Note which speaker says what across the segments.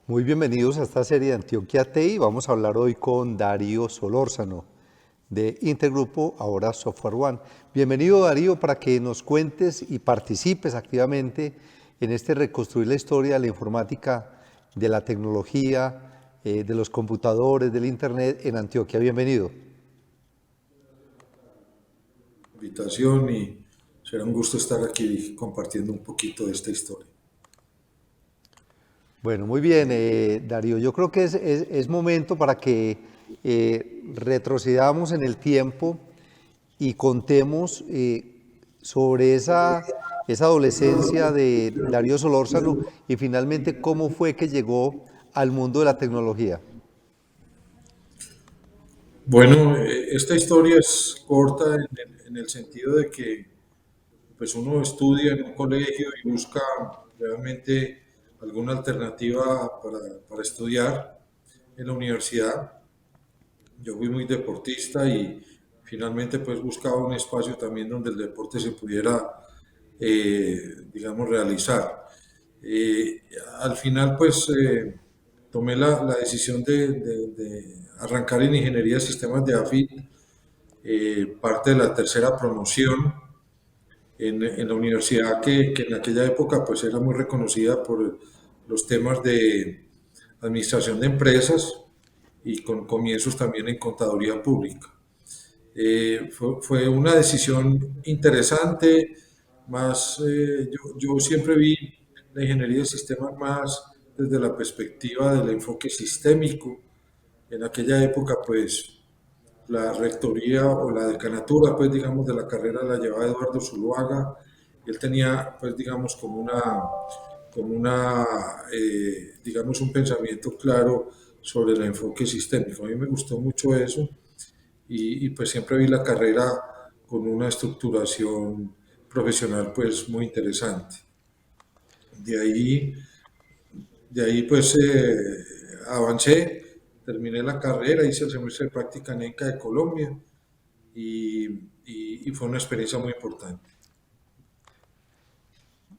Speaker 1: Muy bienvenidos a esta serie de Antioquia TI. Vamos a hablar hoy con Darío Solórzano de Intergrupo, ahora Software One. Bienvenido Darío para que nos cuentes y participes activamente en este reconstruir la historia de la informática, de la tecnología, de los computadores, del Internet en Antioquia. Bienvenido.
Speaker 2: Invitación y será un gusto estar aquí compartiendo un poquito de esta historia.
Speaker 1: Bueno, muy bien, Darío. Yo creo que es momento para que retrocedamos en el tiempo y contemos sobre esa adolescencia de Darío Solórzano y finalmente cómo fue que llegó al mundo de la tecnología.
Speaker 2: Bueno, esta historia es corta en el sentido de que pues uno estudia en un colegio y busca realmente alguna alternativa para estudiar en la universidad. Yo fui muy deportista y finalmente pues buscaba un espacio también donde el deporte se pudiera, digamos, realizar. Eh, Al final pues tomé la decisión de arrancar en Ingeniería de Sistemas de AFIT, parte de la tercera promoción en la universidad que en aquella época pues era muy reconocida por los temas de administración de empresas y con comienzos también en contaduría pública. Fue una decisión interesante, más yo siempre vi la ingeniería de sistemas más desde la perspectiva del enfoque sistémico. En aquella época, pues, la rectoría o la decanatura, pues, digamos, de la carrera la llevaba Eduardo Zuluaga. Él tenía, pues, digamos, digamos, un pensamiento claro sobre el enfoque sistémico. A mí me gustó mucho eso y pues siempre vi la carrera con una estructuración profesional pues muy interesante. De ahí, de ahí pues avancé, terminé la carrera, hice el semestre de práctica en ENCA de Colombia y fue una experiencia muy importante.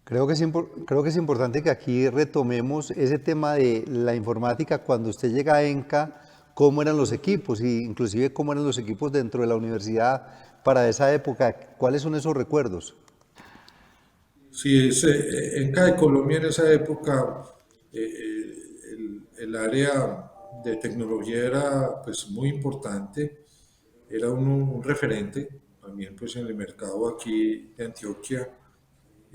Speaker 1: Creo que es importante que aquí retomemos ese tema de la informática cuando usted llega a ENCA, cómo eran los equipos e inclusive cómo eran los equipos dentro de la universidad para esa época. ¿Cuáles son esos recuerdos?
Speaker 2: Sí, ENCA de Colombia en esa época, el área de tecnología era pues muy importante, era un referente también pues en el mercado aquí de Antioquia,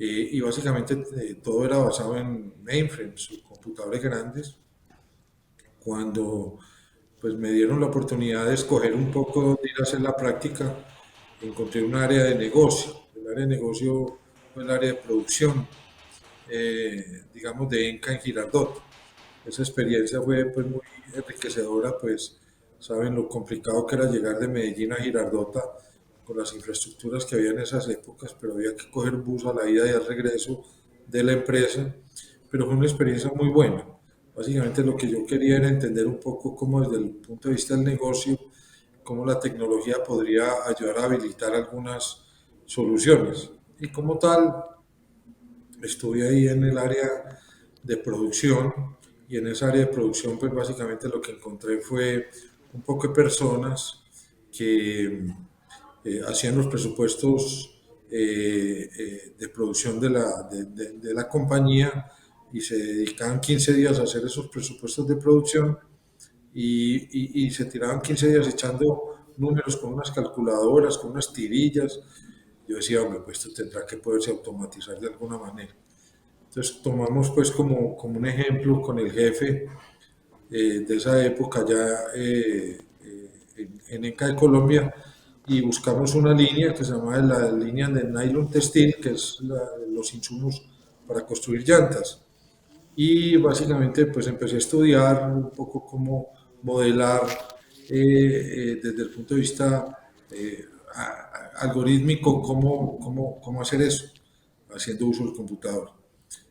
Speaker 2: y básicamente todo era basado en mainframes, computadores grandes. Cuando pues me dieron la oportunidad de escoger un poco dónde ir a hacer la práctica, encontré un área de negocio. El área de negocio fue el área de producción, digamos, de Enca en Girardot. Esa experiencia fue pues muy enriquecedora, pues saben lo complicado que era llegar de Medellín a Girardota con las infraestructuras que había en esas épocas, pero había que coger bus a la ida y al regreso de la empresa, pero fue una experiencia muy buena. Básicamente lo que yo quería era entender un poco cómo desde el punto de vista del negocio, cómo la tecnología podría ayudar a habilitar algunas soluciones. Y como tal, estuve ahí en el área de producción y en esa área de producción pues básicamente lo que encontré fue un poco de personas que hacían los presupuestos de producción de la compañía y se dedicaban 15 días a hacer esos presupuestos de producción y se tiraban 15 días echando números con unas calculadoras, con unas tirillas. Yo decía, hombre, pues esto tendrá que poderse automatizar de alguna manera. Entonces tomamos pues como un ejemplo con el jefe de esa época ya en ENCA de Colombia y buscamos una línea que se llama la línea de nylon textil, que es los insumos para construir llantas. Y básicamente pues empecé a estudiar un poco cómo modelar desde el punto de vista algorítmico cómo hacer eso, haciendo uso del computador.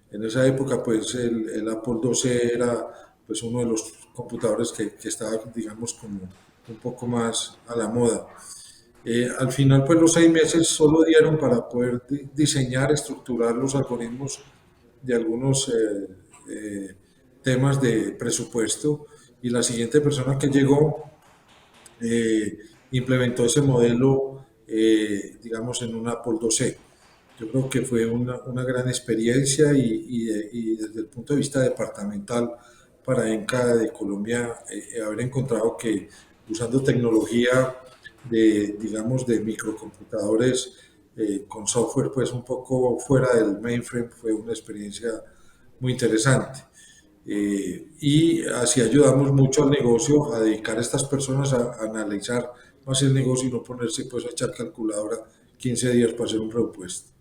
Speaker 2: En esa época, pues el Apple IIc era pues uno de los computadores que estaba, digamos, como un poco más a la moda. Al final, pues los 6 meses solo dieron para poder diseñar, estructurar los algoritmos de algunos temas de presupuesto, y la siguiente persona que llegó implementó ese modelo, digamos, en un Apple IIc. Yo creo que fue una gran experiencia y desde el punto de vista departamental para ENCA de Colombia, haber encontrado que usando tecnología de, digamos, de microcomputadores con software pues un poco fuera del mainframe fue una experiencia muy interesante. Y así ayudamos mucho al negocio a dedicar a estas personas a analizar más el negocio y no ponerse pues a echar calculadora 15 días para hacer un presupuesto.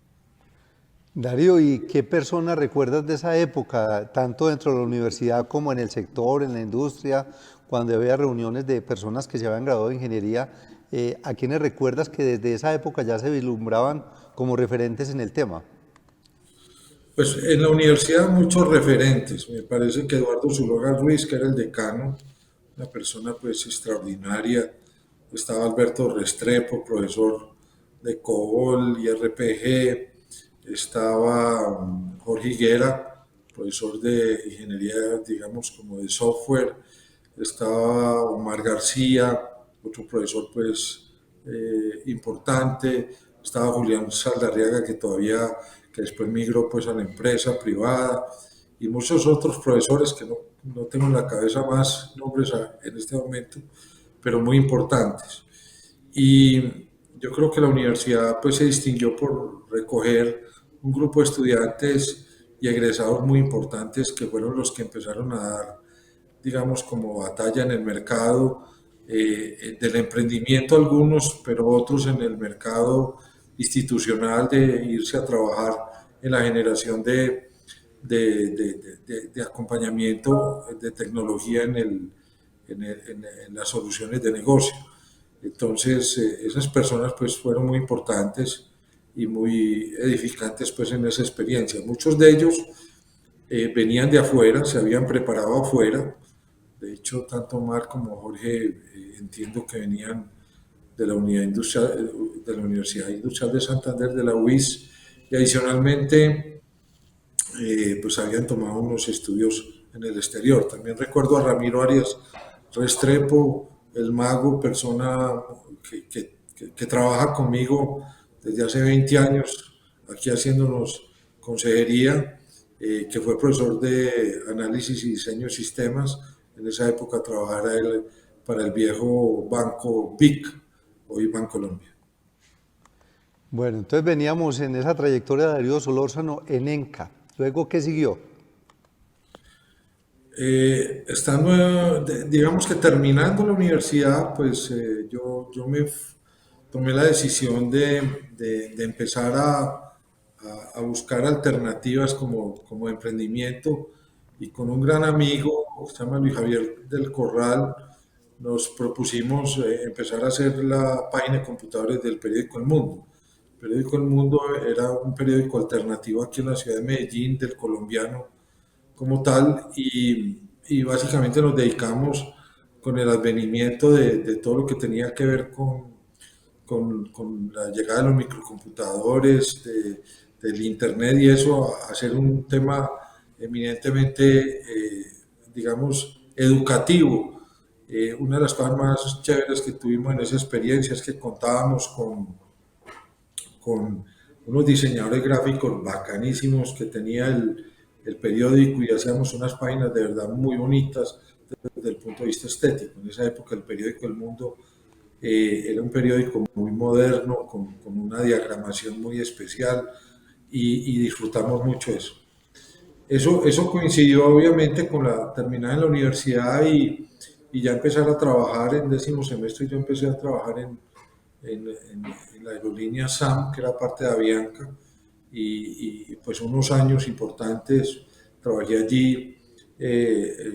Speaker 1: Darío, ¿y qué personas recuerdas de esa época, tanto dentro de la universidad como en el sector, en la industria, cuando había reuniones de personas que se habían graduado de ingeniería? ¿A quiénes recuerdas que desde esa época ya se vislumbraban como referentes en el tema?
Speaker 2: Pues en la universidad muchos referentes. Me parece que Eduardo Zuloaga Ruiz, que era el decano, una persona pues extraordinaria. Estaba Alberto Restrepo, profesor de COBOL y RPG. Estaba Jorge Higuera, profesor de ingeniería, digamos, como de software. Estaba Omar García, otro profesor pues importante. Estaba Julián Saldarriaga, que todavía, que después migró pues a la empresa privada, y muchos otros profesores que no tengo en la cabeza más nombres en este momento, pero muy importantes. Y yo creo que la universidad pues se distinguió por recoger un grupo de estudiantes y egresados muy importantes que fueron los que empezaron a dar, digamos, como batalla en el mercado del emprendimiento algunos, pero otros en el mercado institucional de irse a trabajar en la generación de acompañamiento de tecnología en las soluciones de negocio. Entonces, esas personas pues fueron muy importantes y muy edificantes pues en esa experiencia. Muchos de ellos venían de afuera, se habían preparado afuera. De hecho, tanto Omar como Jorge entiendo que venían de la, unidad industrial, de la Universidad Industrial de Santander, de la UIS, y adicionalmente pues habían tomado unos estudios en el exterior. También recuerdo a Ramiro Arias Restrepo, el mago, persona que trabaja conmigo desde hace 20 años, aquí haciéndonos consejería, que fue profesor de análisis y diseño de sistemas. En esa época trabajara él para el viejo banco BIC, hoy Bancolombia.
Speaker 1: Bueno, entonces veníamos en esa trayectoria de Darío Solórzano en ENCA. Luego, ¿qué siguió?
Speaker 2: Estando, digamos que terminando la universidad, pues yo tomé la decisión de empezar a buscar alternativas como emprendimiento, y con un gran amigo, que se llama Luis Javier del Corral, nos propusimos empezar a hacer la página de computadores del periódico El Mundo. El periódico El Mundo era un periódico alternativo aquí en la ciudad de Medellín, del colombiano como tal, y básicamente nos dedicamos con el advenimiento de todo lo que tenía que ver con la llegada de los microcomputadores, del Internet y eso, a hacer un tema eminentemente, digamos, educativo. Una de las cosas más chéveres que tuvimos en esa experiencia es que contábamos con unos diseñadores gráficos bacanísimos que tenía el periódico, y hacíamos unas páginas de verdad muy bonitas desde el punto de vista estético. En esa época el periódico El Mundo era un periódico muy moderno, con una diagramación muy especial, y disfrutamos mucho eso. Eso coincidió obviamente con la terminada en la universidad, y ya empezar a trabajar en décimo semestre. Yo empecé a trabajar en la aerolínea SAM, que era parte de Avianca, y pues unos años importantes trabajé allí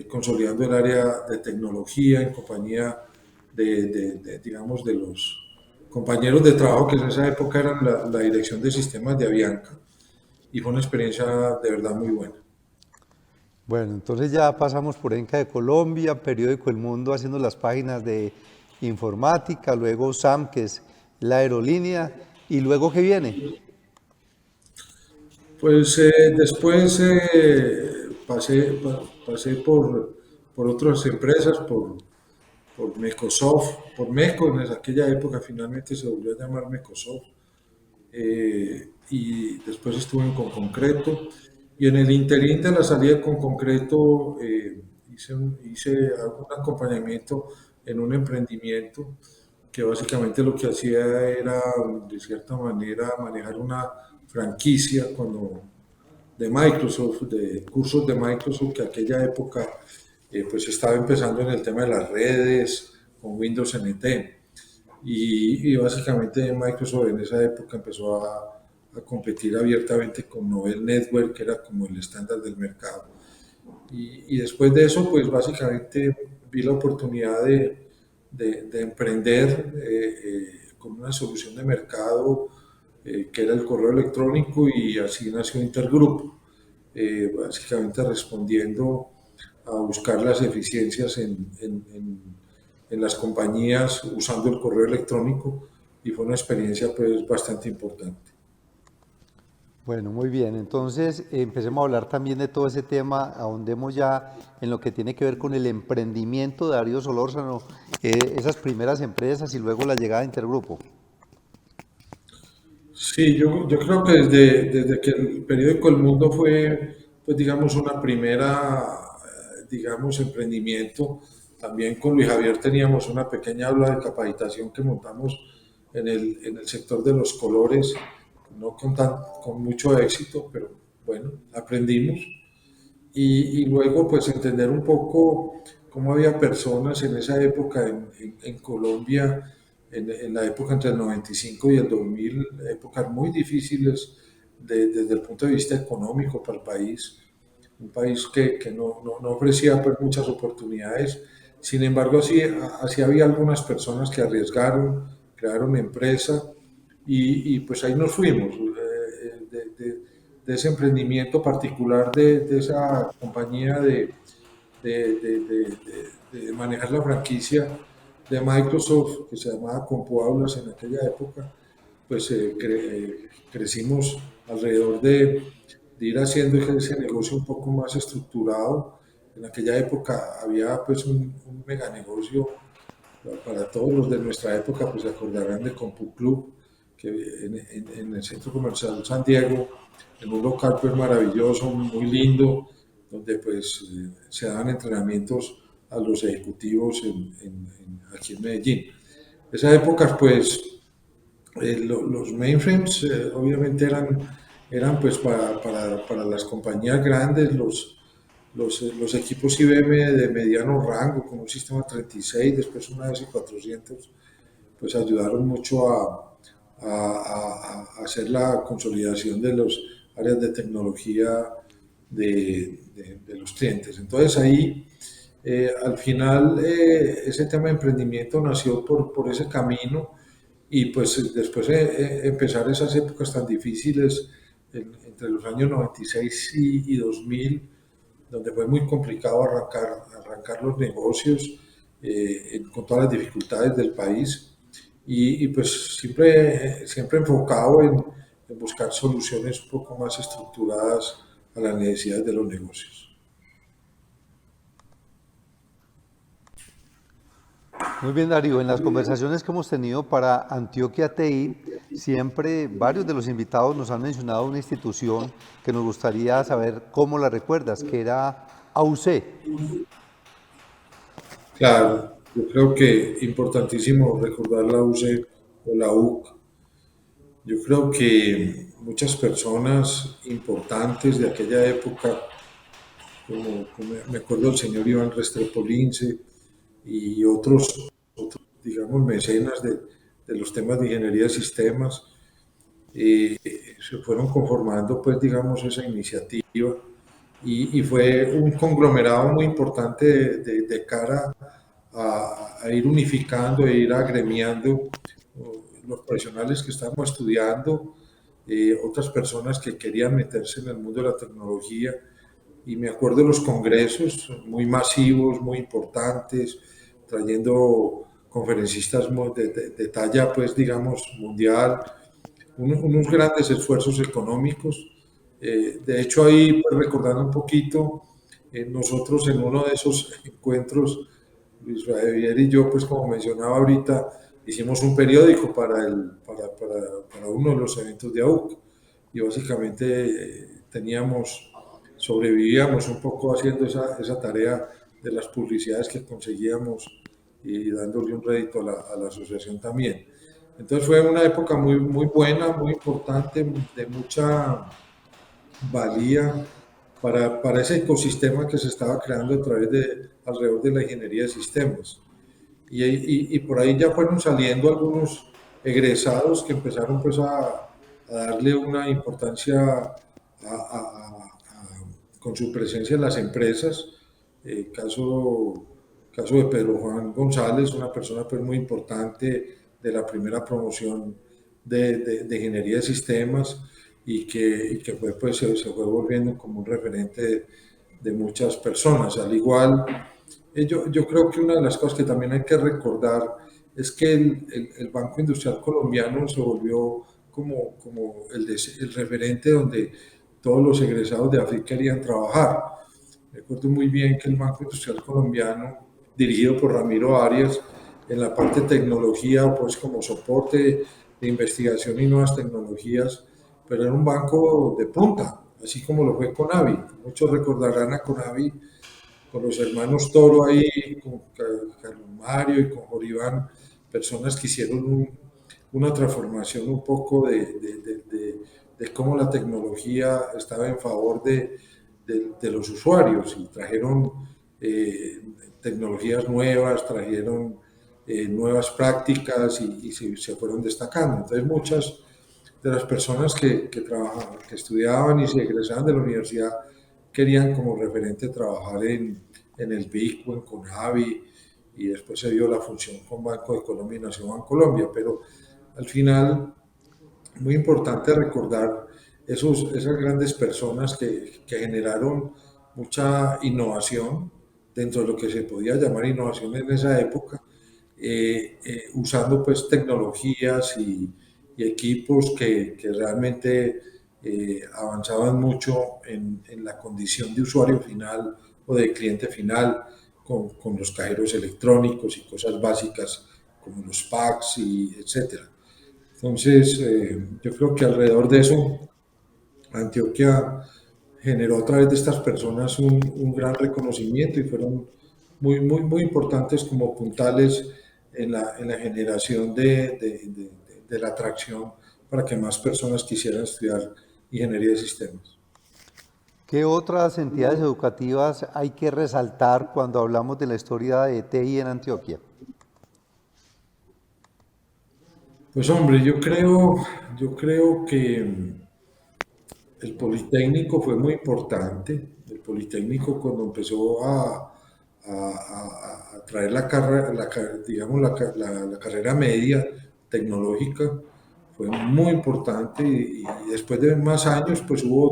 Speaker 2: consolidando el área de tecnología en compañía digamos, de los compañeros de trabajo que en esa época eran la dirección de sistemas de Avianca, y fue una experiencia de verdad muy buena.
Speaker 1: Bueno, entonces ya pasamos por ENCA de Colombia, Periódico El Mundo haciendo las páginas de informática, luego SAM, que es la aerolínea, y luego ¿qué viene?
Speaker 2: Pues después pasé por otras empresas, por Microsoft, por Meco, en aquella época finalmente se volvió a llamar Microsoft, y después estuve en Conconcreto, y en el interín de la salida de Conconcreto hice algún acompañamiento en un emprendimiento que básicamente lo que hacía era, de cierta manera, manejar una franquicia de Microsoft, de cursos de Microsoft, que aquella época pues estaba empezando en el tema de las redes con Windows NT. Y básicamente Microsoft en esa época empezó a competir abiertamente con Novell Network, que era como el estándar del mercado. Y después de eso, pues básicamente vi la oportunidad de emprender con una solución de mercado que era el correo electrónico, y así nació Intergroup, básicamente respondiendo a buscar las eficiencias en las compañías usando el correo electrónico, y fue una experiencia pues bastante importante.
Speaker 1: Bueno, muy bien. Entonces, empecemos a hablar también de todo ese tema, ahondemos ya en lo que tiene que ver con el emprendimiento de Darío Solórzano, esas primeras empresas y luego la llegada de Intergrupo.
Speaker 2: Sí, yo creo que desde que el periódico El Mundo fue, pues digamos, una primera, digamos, emprendimiento, también con Luis Javier teníamos una pequeña aula de capacitación que montamos en el sector de los colores, no con mucho éxito, pero bueno, aprendimos. Y luego pues entender un poco cómo había personas en esa época en Colombia, en la época entre el 95 y el 2000, épocas muy difíciles desde el punto de vista económico para el país, un país que no ofrecía pues muchas oportunidades. Sin embargo, así había algunas personas que arriesgaron, crearon empresa, y pues ahí nos fuimos. De ese emprendimiento particular, de esa compañía de, de- de- de manejar la franquicia de Microsoft, que se llamaba CompuAulas en aquella época, pues crecimos alrededor de ir haciendo ese negocio un poco más estructurado. En aquella época había pues un mega negocio para todos los de nuestra época, pues se acordarán de CompuClub, que en el Centro Comercial San Diego, en un local pues maravilloso, muy lindo, donde pues se daban entrenamientos a los ejecutivos aquí en Medellín. Esas épocas pues los mainframes obviamente eran pues para las compañías grandes, los equipos IBM de mediano rango, como un sistema 36, después una S400, pues ayudaron mucho a hacer la consolidación de las áreas de tecnología de los clientes. Entonces ahí, al final, ese tema de emprendimiento nació por ese camino, y pues después empezar esas épocas tan difíciles entre los años 96 y 2000, donde fue muy complicado arrancar los negocios con todas las dificultades del país, y pues siempre enfocado en buscar soluciones un poco más estructuradas a las necesidades de los negocios.
Speaker 1: Muy bien, Darío. En las conversaciones que hemos tenido para Antioquia TI, siempre varios de los invitados nos han mencionado una institución que nos gustaría saber cómo la recuerdas, que era AUC.
Speaker 2: Claro, yo creo que importantísimo recordar la UC o la UC. Yo creo que muchas personas importantes de aquella época, como me acuerdo del señor Iván Restrepo Lince y otros, digamos, mecenas de los temas de ingeniería de sistemas, se fueron conformando, pues, digamos, esa iniciativa, y fue un conglomerado muy importante de cara a ir unificando e ir agremiando los profesionales que estábamos estudiando, otras personas que querían meterse en el mundo de la tecnología. Y me acuerdo de los congresos muy masivos, muy importantes, trayendo conferencistas de talla, pues digamos, mundial, unos grandes esfuerzos económicos. De hecho, ahí, pues, recordando un poquito, nosotros en uno de esos encuentros, Luis Javier y yo, pues como mencionaba ahorita, hicimos un periódico para uno de los eventos de AUC y básicamente sobrevivíamos un poco haciendo esa tarea de las publicidades que conseguíamos y dándole un rédito a la asociación también. Entonces fue una época muy, muy buena, muy importante, de mucha valía para ese ecosistema que se estaba creando alrededor de la ingeniería de sistemas. Y por ahí ya fueron saliendo algunos egresados que empezaron pues a darle una importancia con su presencia en las empresas. Caso de Pedro Juan González, una persona pues muy importante de la primera promoción de ingeniería de sistemas y que fue, pues, se fue volviendo como un referente de muchas personas. Al igual, yo creo que una de las cosas que también hay que recordar es que el Banco Industrial Colombiano se volvió como el referente donde todos los egresados de AFIT querían trabajar. Recuerdo muy bien que el Banco Industrial Colombiano, dirigido por Ramiro Arias, en la parte de tecnología, pues como soporte de investigación y nuevas tecnologías, pero era un banco de punta, así como lo fue Conavi. Muchos recordarán a Conavi con los hermanos Toro ahí, con Carlos Mario y con Joribán, personas que hicieron una transformación un poco de cómo la tecnología estaba en favor de los usuarios y trajeron tecnologías nuevas, trajeron nuevas prácticas y se fueron destacando. Entonces muchas de las personas que trabajaban, que estudiaban y se egresaban de la universidad querían como referente trabajar en el BIC o en Conavi y después se dio la función con Banco de Colombia y Nación Bancolombia, pero al final muy importante recordar esas grandes personas que generaron mucha innovación dentro de lo que se podía llamar innovación en esa época, usando pues tecnologías y equipos que realmente avanzaban mucho en la condición de usuario final o de cliente final con los cajeros electrónicos y cosas básicas como los packs y etcétera. Entonces, yo creo que alrededor de eso, Antioquia generó a través de estas personas un gran reconocimiento y fueron muy, muy, muy importantes como puntales en la generación de la atracción para que más personas quisieran estudiar ingeniería de sistemas.
Speaker 1: ¿Qué otras entidades educativas hay que resaltar cuando hablamos de la historia de TI en Antioquia?
Speaker 2: Pues hombre, yo creo que el Politécnico fue muy importante. El Politécnico cuando empezó a traer digamos, la carrera media tecnológica, fue muy importante y después de más años pues hubo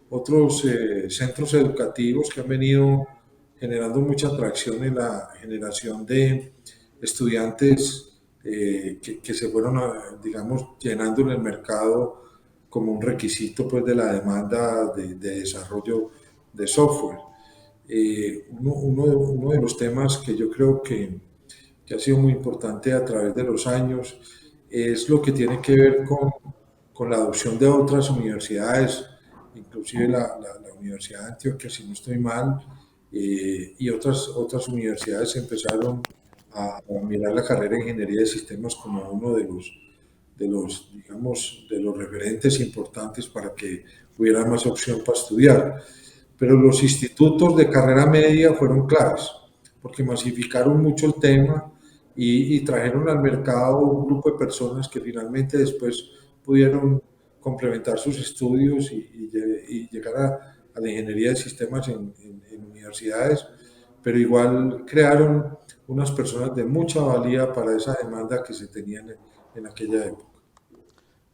Speaker 2: otros centros educativos que han venido generando mucha atracción en la generación de estudiantes que se fueron, digamos, llenando en el mercado como un requisito pues, de la demanda de desarrollo de software. Uno de los temas que yo creo que ha sido muy importante a través de los años es lo que tiene que ver con la adopción de otras universidades, inclusive la Universidad de Antioquia, si no estoy mal, y otras universidades empezaron a mirar la carrera de ingeniería de sistemas como uno digamos, de los referentes importantes para que hubiera más opción para estudiar. Pero los institutos de carrera media fueron claves, porque masificaron mucho el tema y trajeron al mercado un grupo de personas que finalmente después pudieron complementar sus estudios y llegar a la ingeniería de sistemas en universidades, pero igual crearon unas personas de mucha valía para esa demanda que se tenía en aquella época.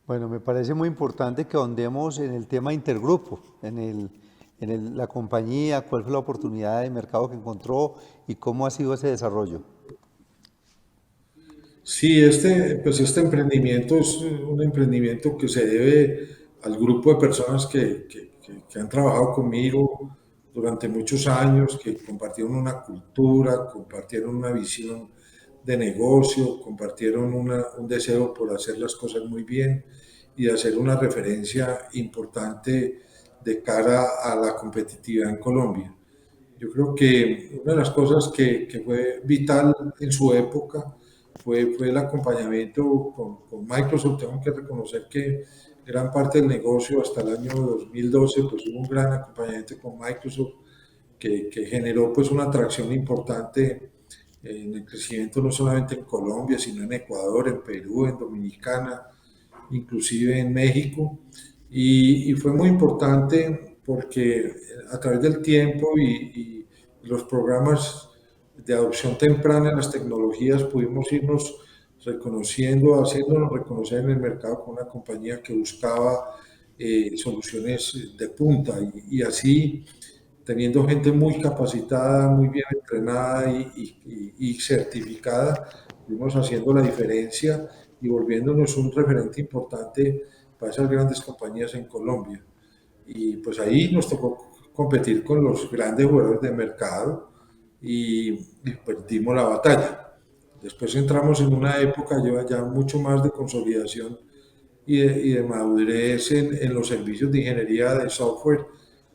Speaker 1: Bueno, me parece muy importante que ahondemos en el tema intergrupo, la compañía, cuál fue la oportunidad de mercado que encontró y cómo ha sido ese desarrollo.
Speaker 2: Sí, pues este emprendimiento es un emprendimiento que se debe al grupo de personas que han trabajado conmigo durante muchos años, que compartieron una cultura, compartieron una visión de negocio, compartieron un deseo por hacer las cosas muy bien y de hacer una referencia importante de cara a la competitividad en Colombia. Yo creo que una de las cosas que fue vital en su época fue el acompañamiento con Microsoft. Tengo que reconocer que gran parte del negocio hasta el año 2012 pues hubo un gran acompañamiento con Microsoft que generó pues una atracción importante en el crecimiento no solamente en Colombia, sino en Ecuador, en Perú, en Dominicana, inclusive en México. Y fue muy importante porque a través del tiempo y los programas de adopción temprana en las tecnologías pudimos irnos reconociendo, haciéndonos reconocer en el mercado como una compañía que buscaba soluciones de punta y así teniendo gente muy capacitada, muy bien entrenada y certificada, fuimos haciendo la diferencia y volviéndonos un referente importante para esas grandes compañías en Colombia. Y pues ahí nos tocó competir con los grandes jugadores de mercado y perdimos la batalla. Después entramos en una época ya mucho más de consolidación y de madurez en los servicios de ingeniería de software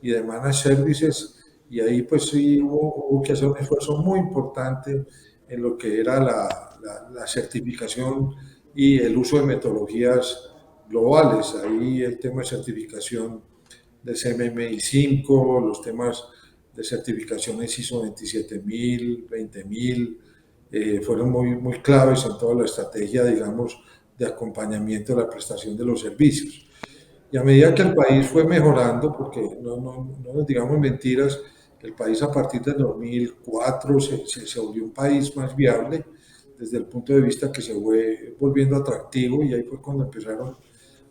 Speaker 2: y de managed services. Y ahí pues sí hubo que hacer un esfuerzo muy importante en lo que era la certificación y el uso de metodologías globales. Ahí el tema de certificación de CMMI 5, los temas de certificaciones ISO 27000, 20000, fueron muy claves en toda la estrategia, digamos, de acompañamiento de la prestación de los servicios. Y a medida que el país fue mejorando, porque no nos digamos mentiras, el país a partir del 2004 se volvió un país más viable desde el punto de vista que se fue volviendo atractivo y ahí fue cuando empezaron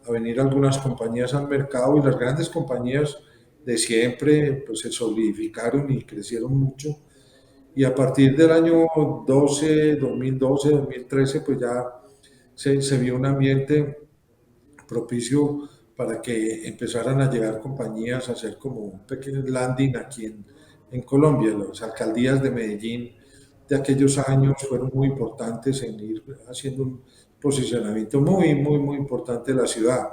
Speaker 2: a venir algunas compañías al mercado y las grandes compañías de siempre pues se solidificaron y crecieron mucho y a partir del año 2012, 2013 pues ya se vio un ambiente propicio para que empezaran a llegar compañías a hacer como un pequeño landing aquí en Colombia. Las alcaldías de Medellín de aquellos años fueron muy importantes en ir haciendo un posicionamiento muy importante de la ciudad.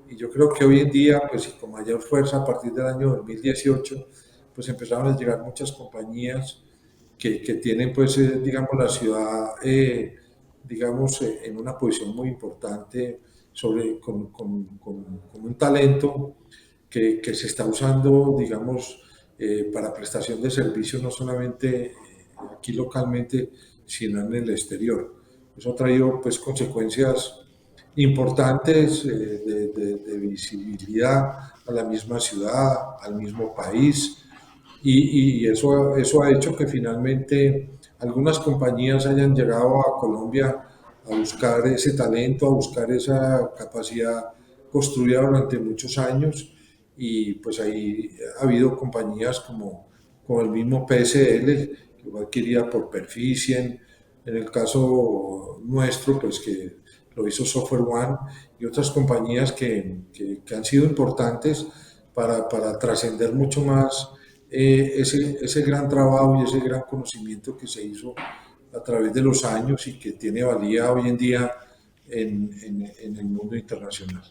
Speaker 2: Y yo creo que hoy en día, pues y con mayor fuerza a partir del año 2018, pues empezaron a llegar muchas compañías que tienen, pues, digamos, la ciudad, digamos, en una posición muy importante con un talento que se está usando, digamos, para prestación de servicios no solamente aquí localmente, sino en el exterior. Eso ha traído pues consecuencias importantes de visibilidad a la misma ciudad, al mismo país, y eso ha hecho que finalmente algunas compañías hayan llegado a Colombia a buscar ese talento, a buscar esa capacidad construida durante muchos años y pues ahí ha habido compañías como el mismo PSL que fue adquirida por Perficien, en el caso nuestro pues que lo hizo Software One y otras compañías que han sido importantes para trascender mucho más ese gran trabajo y ese gran conocimiento que se hizo a través de los años y que tiene valía hoy en día en el mundo internacional.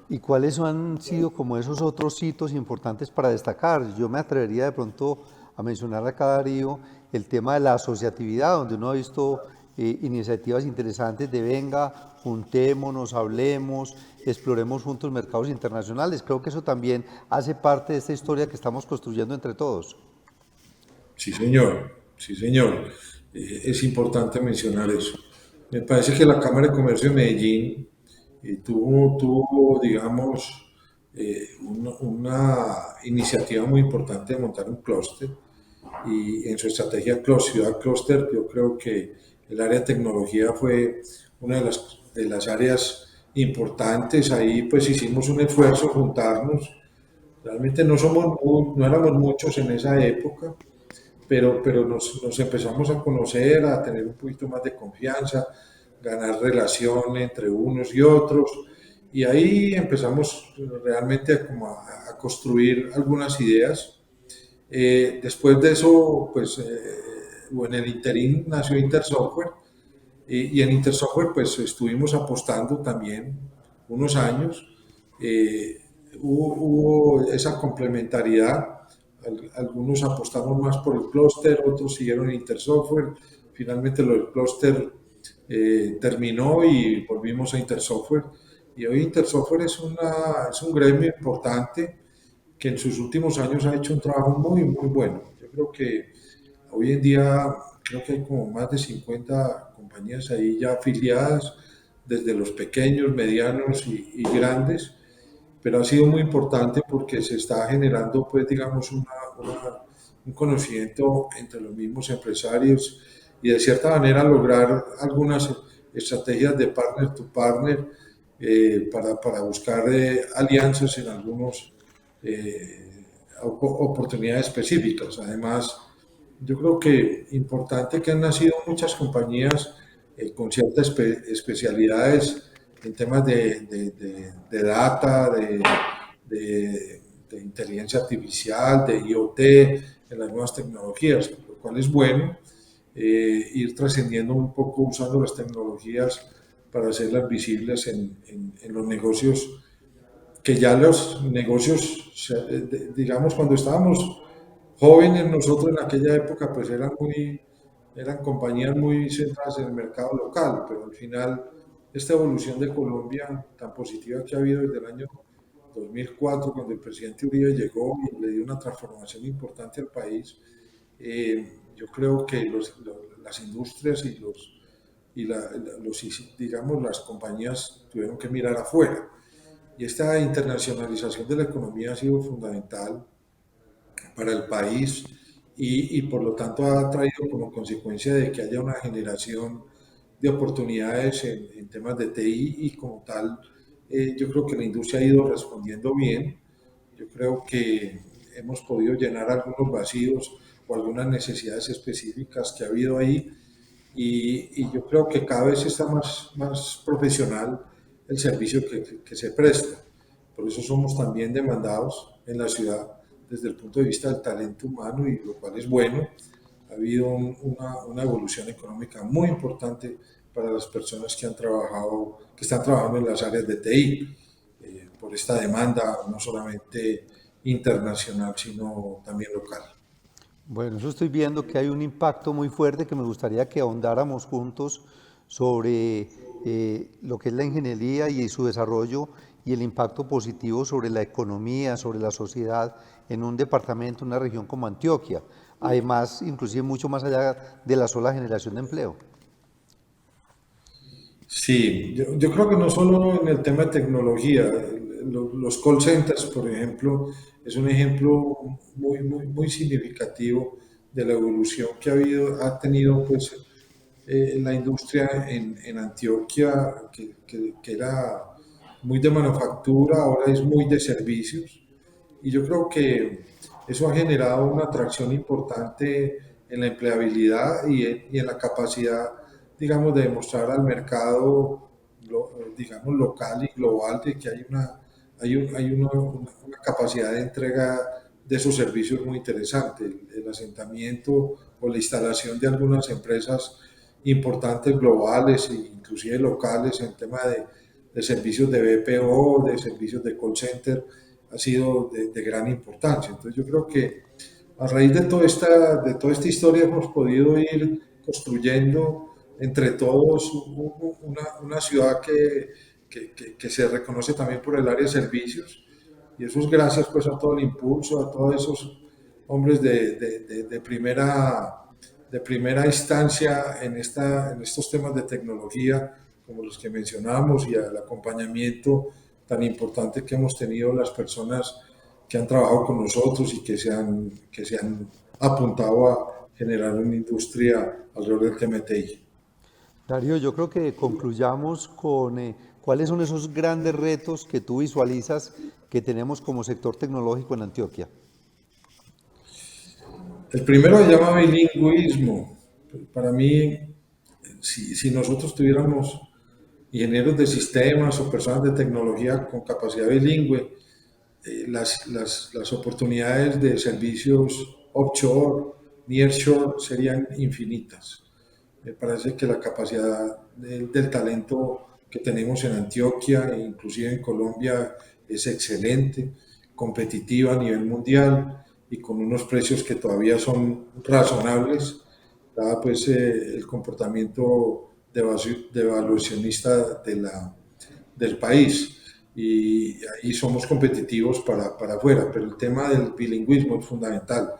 Speaker 1: ¿Y cuáles han sido como esos otros hitos importantes para destacar? Yo me atrevería de pronto a mencionar acá, Darío, el tema de la asociatividad, donde uno ha visto iniciativas interesantes de venga, juntémonos, hablemos, exploremos juntos mercados internacionales. Creo que eso también hace parte de esta historia que estamos construyendo entre todos.
Speaker 2: Sí, señor, sí, señor. Es importante mencionar eso. Me parece que la Cámara de Comercio de Medellín digamos, una iniciativa muy importante de montar un clúster y en su estrategia Ciudad Clúster yo creo que el área de tecnología fue una de las áreas importantes. Ahí pues hicimos un esfuerzo juntarnos. Realmente no éramos muchos en esa época, pero nos empezamos a conocer, a tener un poquito más de confianza, ganar relación entre unos y otros, y ahí empezamos realmente a construir algunas ideas Después de eso, pues, o en el interín nació Intersoftware, y en Intersoftware pues estuvimos apostando también unos años. Eh, hubo esa complementariedad. Algunos apostamos más por el clúster, otros siguieron Intersoftware. Finalmente lo del clúster terminó y volvimos a Intersoftware. Y hoy Intersoftware es un gremio importante que en sus últimos años ha hecho un trabajo muy, muy bueno. Yo creo que hoy en día creo que hay como más de 50 compañías ahí ya afiliadas, desde los pequeños, medianos y grandes, pero ha sido muy importante porque se está generando, pues, digamos, un conocimiento entre los mismos empresarios y de cierta manera lograr algunas estrategias de partner to partner, para buscar alianzas en algunas oportunidades específicas. Además, yo creo que importante que han nacido muchas compañías con ciertas especialidades en temas de data, de inteligencia artificial, de IoT, en las nuevas tecnologías, lo cual es bueno. Ir trascendiendo un poco usando las tecnologías para hacerlas visibles en los negocios, que ya los negocios, digamos, cuando estábamos jóvenes nosotros en aquella época, pues eran compañías muy centradas en el mercado local, pero al final esta evolución de Colombia tan positiva que ha habido desde el año 2004, cuando el presidente Uribe llegó y le dio una transformación importante al país, yo creo que las industrias digamos, las compañías tuvieron que mirar afuera. Y esta internacionalización de la economía ha sido fundamental para el país, y por lo tanto ha traído como consecuencia de que haya una generación de oportunidades en temas de TI, y como tal, yo creo que la industria ha ido respondiendo bien. Yo creo que hemos podido llenar algunos vacíos o algunas necesidades específicas que ha habido ahí, y yo creo que cada vez está más profesional el servicio que se presta. Por eso somos también demandados en la ciudad desde el punto de vista del talento humano, y lo cual es bueno. Ha habido una evolución económica muy importante para las personas que han trabajado, que están trabajando en las áreas de TI, por esta demanda no solamente internacional, sino también local.
Speaker 1: Bueno, eso estoy viendo que hay un impacto muy fuerte que me gustaría que ahondáramos juntos sobre lo que es la ingeniería y su desarrollo y el impacto positivo sobre la economía, sobre la sociedad en un departamento, una región como Antioquia. Además, inclusive mucho más allá de la sola generación de empleo.
Speaker 2: Sí, yo creo que no solo en el tema de tecnología, los call centers, por ejemplo, es un ejemplo muy significativo de la evolución que ha tenido, pues, la industria en Antioquia, que era muy de manufactura, ahora es muy de servicios. Y yo creo que eso ha generado una atracción importante en la empleabilidad y en la capacidad, digamos, de demostrar al mercado, digamos, local y global, de que hay una capacidad de entrega de esos servicios muy interesante. El asentamiento o la instalación de algunas empresas importantes globales e inclusive locales en tema de servicios de BPO, de servicios de call center, ha sido de gran importancia. Entonces yo creo que a raíz de toda esta historia hemos podido ir construyendo entre todos una ciudad que se reconoce también por el área de servicios, y eso es gracias, pues, a todo el impulso, a todos esos hombres de primera instancia en estos temas de tecnología, como los que mencionábamos, y al acompañamiento tan importante que hemos tenido las personas que han trabajado con nosotros y que se han apuntado a generar una industria alrededor del tema de TI.
Speaker 1: Darío, yo creo que concluyamos con cuáles son esos grandes retos que tú visualizas que tenemos como sector tecnológico en Antioquia.
Speaker 2: El primero se llama bilingüismo. Para mí, si nosotros tuviéramos ingenieros de sistemas o personas de tecnología con capacidad bilingüe, las oportunidades de servicios offshore, nearshore, serían infinitas. Me parece que la capacidad del talento que tenemos en Antioquia e inclusive en Colombia es excelente, competitiva a nivel mundial y con unos precios que todavía son razonables, dada pues el comportamiento devaluacionista del país. Y ahí somos competitivos para afuera, pero el tema del bilingüismo es fundamental.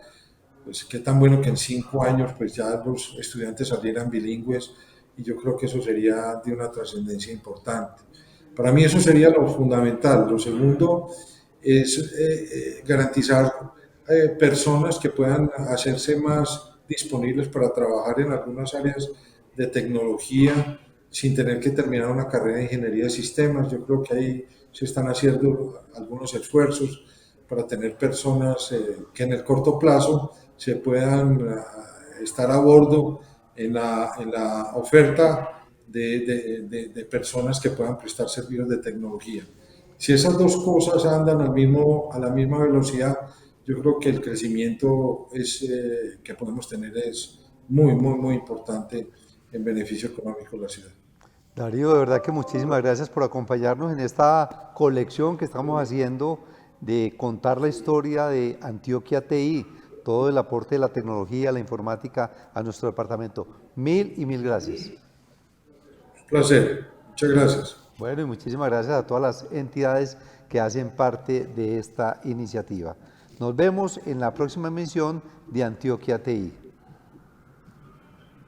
Speaker 2: Pues qué tan bueno que en 5 años pues ya los estudiantes salieran bilingües, y yo creo que eso sería de una trascendencia importante. Para mí eso sería lo fundamental. Lo segundo es garantizar personas que puedan hacerse más disponibles para trabajar en algunas áreas de tecnología sin tener que terminar una carrera de ingeniería de sistemas. Yo creo que ahí se están haciendo algunos esfuerzos para tener personas que en el corto plazo se puedan estar a bordo en la oferta de personas que puedan prestar servicios de tecnología. Si esas dos cosas andan a la misma velocidad, yo creo que el crecimiento que podemos tener es muy importante en beneficio económico de la ciudad.
Speaker 1: Darío, de verdad que muchísimas gracias por acompañarnos en esta colección que estamos haciendo de contar la historia de Antioquia TI, todo el aporte de la tecnología, la informática a nuestro departamento. Mil y mil gracias.
Speaker 2: Un placer. Muchas gracias.
Speaker 1: Bueno, y muchísimas gracias a todas las entidades que hacen parte de esta iniciativa. Nos vemos en la próxima emisión de Antioquia TI.